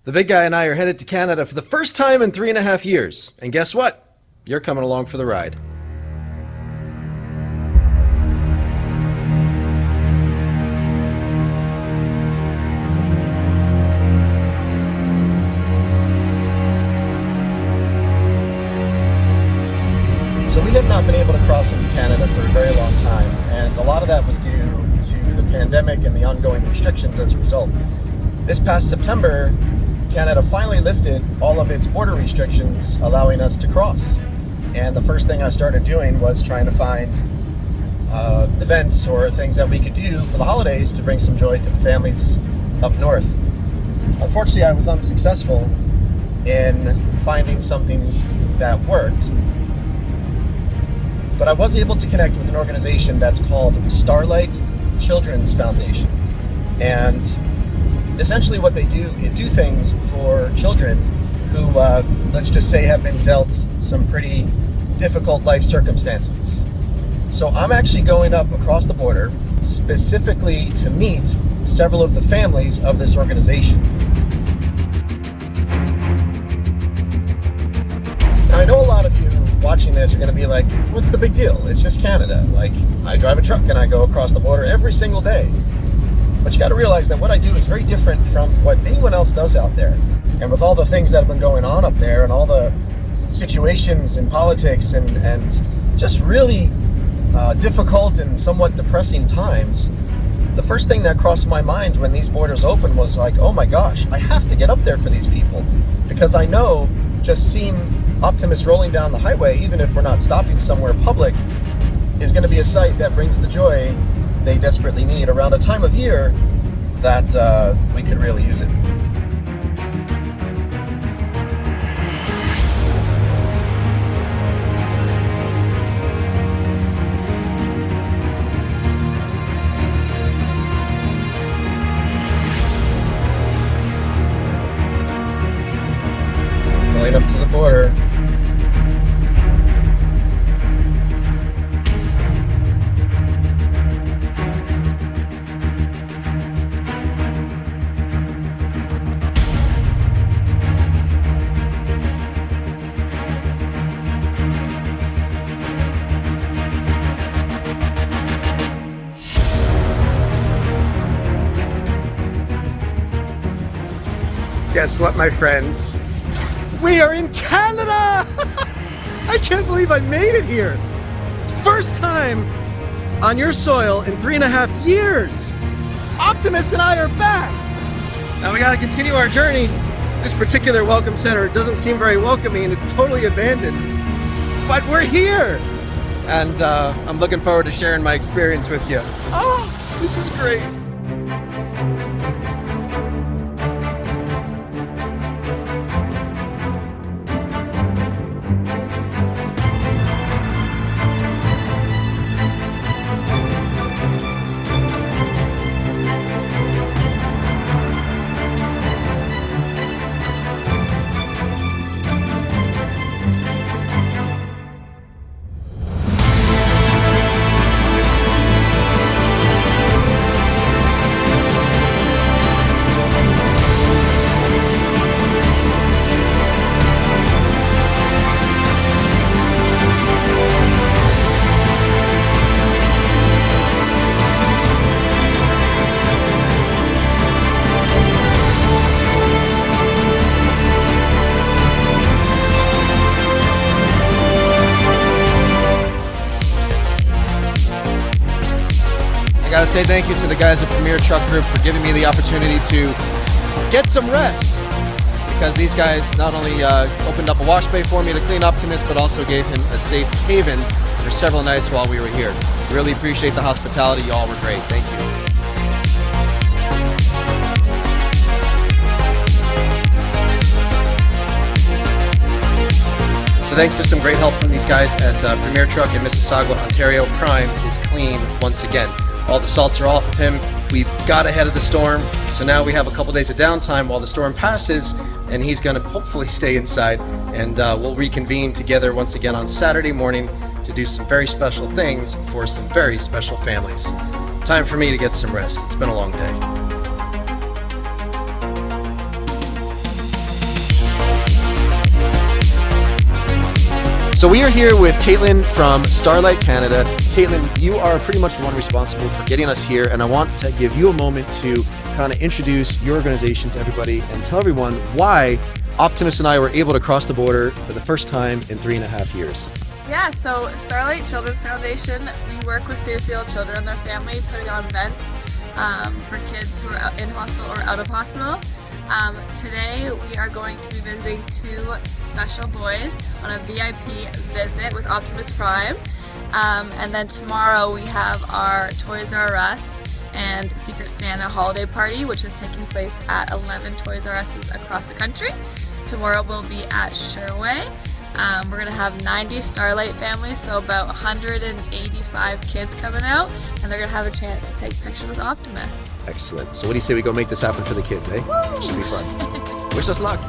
The big guy and I are headed to Canada for the first time in 3.5 years. And guess what? You're coming along for the ride. So we have not been able to cross into Canada for a very long time, and a lot of that was due to the pandemic and the ongoing restrictions as a result. This past September, Canada finally lifted all of its border restrictions, allowing us to cross. And the first thing I started doing was trying to find events or things that we could do for the holidays to bring some joy to the families up north. Unfortunately, I was unsuccessful in finding something that worked. But I was able to connect with an organization that's called Starlight Children's Foundation. And essentially what they do is do things for children who, let's just say, have been dealt some pretty difficult life circumstances. So I'm actually going up across the border specifically to meet several of the families of this organization. Now, I know a lot of you watching this are going to be like, what's the big deal? It's just Canada. Like, I drive a truck and I go across the border every single day. But you got to realize that what I do is very different from what anyone else does out there. And with all the things that have been going on up there and all the situations in politics and just really difficult and somewhat depressing times, the first thing that crossed my mind when these borders opened was like, oh my gosh, I have to get up there for these people. Because I know just seeing Optimus rolling down the highway, even if we're not stopping somewhere public, is going to be a sight that brings the joy they desperately need around a time of year that we could really use it. Going up to the border. Guess what, my friends? We are in Canada! I can't believe I made it here! First time on your soil in 3.5 years! Optimus and I are back! Now we gotta continue our journey. This particular welcome center doesn't seem very welcoming and it's totally abandoned. But we're here! And I'm looking forward to sharing my experience with you. Oh, this is great! I gotta say thank you to the guys at Premier Truck Group for giving me the opportunity to get some rest, because these guys not only opened up a wash bay for me to clean Optimus, but also gave him a safe haven for several nights while we were here. Really appreciate the hospitality. Y'all were great. Thank you. So thanks to some great help from these guys at Premier Truck in Mississauga, Ontario, Prime is clean once again. All the salts are off of him. We got ahead of the storm, so now we have a couple days of downtime while the storm passes, and he's going to hopefully stay inside, and we'll reconvene together once again on Saturday morning to do some very special things for some very special families. Time for me to get some rest. It's been a long day. So we are here with Caitlin from Starlight Canada. Caitlin, you are pretty much the one responsible for getting us here, and I want to give you a moment to kind of introduce your organization to everybody and tell everyone why Optimus and I were able to cross the border for the first time in 3.5 years. Yeah, so Starlight Children's Foundation, we work with seriously ill children and their family, putting on events for kids who are in hospital or out of hospital. Today we are going to be visiting 2 special boys on a VIP visit with Optimus Prime. And then tomorrow we have our Toys R Us and Secret Santa holiday party, which is taking place at 11 Toys R Us's across the country. Tomorrow we'll be at Sherway. We're gonna have 90 Starlight families, so about 185 kids coming out, and they're gonna have a chance to take pictures with Optimus. Excellent. So what do you say we go make this happen for the kids, eh? Woo! Should be fun. Wish us luck.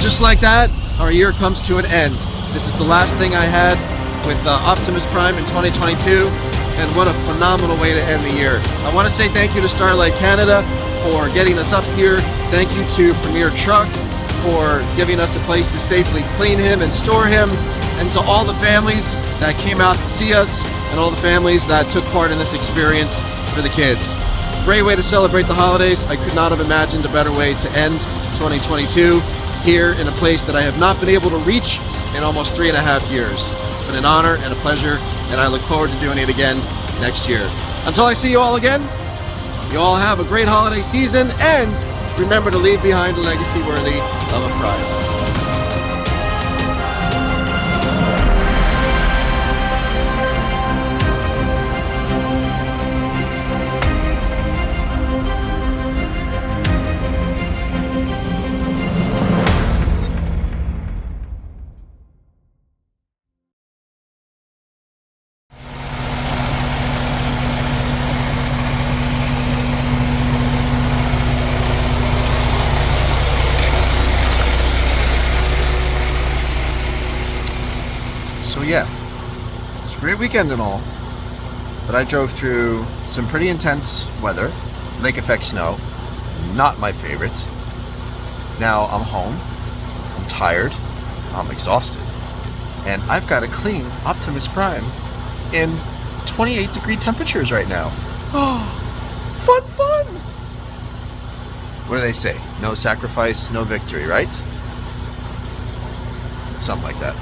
just like that, our year comes to an end. This is the last thing I had with Optimus Prime in 2022, and what a phenomenal way to end the year. I want to say thank you to Starlight Canada for getting us up here. Thank you to Premier Truck for giving us a place to safely clean him and store him, and to all the families that came out to see us, and all the families that took part in this experience for the kids. Great way to celebrate the holidays. I could not have imagined a better way to end 2022 here in a place that I have not been able to reach in almost 3.5 years. It's been an honor and a pleasure, and I look forward to doing it again next year. Until I see you all again, you all have a great holiday season, and remember to leave behind a legacy worthy of a Prime. So yeah, it's a great weekend and all, but I drove through some pretty intense weather, lake effect snow, not my favorite. Now I'm home, I'm tired, I'm exhausted, and I've got to clean Optimus Prime in 28-degree temperatures right now. Oh, fun! What do they say? No sacrifice, no victory, right? Something like that.